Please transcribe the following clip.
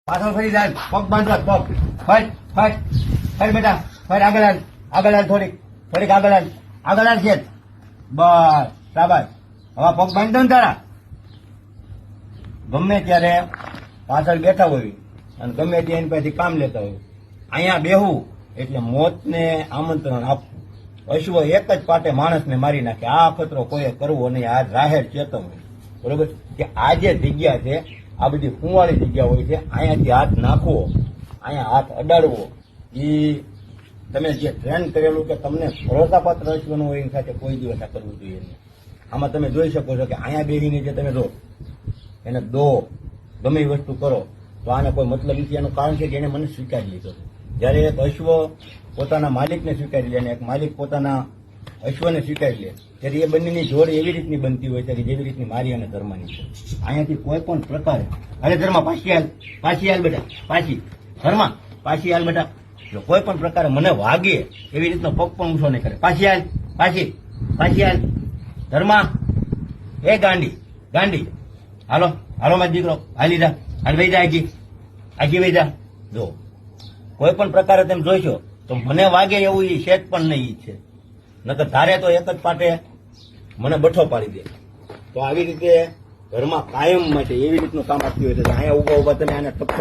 પાછળ ફરી જાય, પગ બાંધવા, પગ ફટ બેટા, ફટ આગળ હાલ થોડીક આગળ હાલ છે. બસ શાબાશ. હવે પગ બાંધો ને તારા. ગમે ત્યારે પાછળ બેઠા હોય અને ગમે ત્યાં એની પાસેથી કામ લેતા હોય, અહીંયા બેહવું એટલે મોતને આમંત્રણ આપવું. અશ્વ એક જ પાટે માણસને મારી નાખે. આ ખતરો કોઈએ કરવો નહીં. આ જાહેર ચેતવણી, બરોબર. કે આ જે જગ્યા છે, આ બધી ફૂંવાળી જગ્યા હોય છે, અહીંયાથી હાથ નાખવો, અહીંયા હાથ અડાડવો, એ તમે જે ટ્રેન કરેલું કે તમને ભરોસાપાત્ર અશ્વનું હોય એની સાથે કોઈ દિવસ આ કરવું જોઈએ નહીં. આમાં તમે જોઈ શકો છો કે અહીંયા બેસીને જે તમે જો એને દો ગમે એ વસ્તુ કરો તો આને કોઈ મતલબ નથી. એનું કારણ છે કે એને મને સ્વીકારી લીધો. જ્યારે એક અશ્વ પોતાના માલિકને સ્વીકારી લે અને એક માલિક પોતાના અશ્વને સ્વીકારી લે ત્યારે એ બંનેની જોડ એવી રીતની બનતી હોય છે કે જેવી રીતની મારી અને ધર્માની છે. અહીંયાથી કોઈ પણ પ્રકારે અરે ધર્મા પાછી હાલ બેટા, ધર્મા પાછી હાલ બેટા. જો કોઈ પણ પ્રકારે મને વાગે એવી રીતનો પગ પણ ઊંચો નહીં કરે. પાછી હાલ ધર્મા. એ ગાંડી હાલો મારો દીકરો, હાલી જા, હાલ વહી જા, આગી વહી જા. જો કોઈ પણ પ્રકારે તેમ જોઈશો તો મને વાગે એવું એ શેત પણ નહીં છે. નકર ધારે તો એક જ પાટે મને બઠો પાડી દે. તો આવી રીતે ઘરમાં કાયમ માટે એવી રીતનું કામ આપતી હોય છે. અહીંયા ઉભા તમે આને ઠપ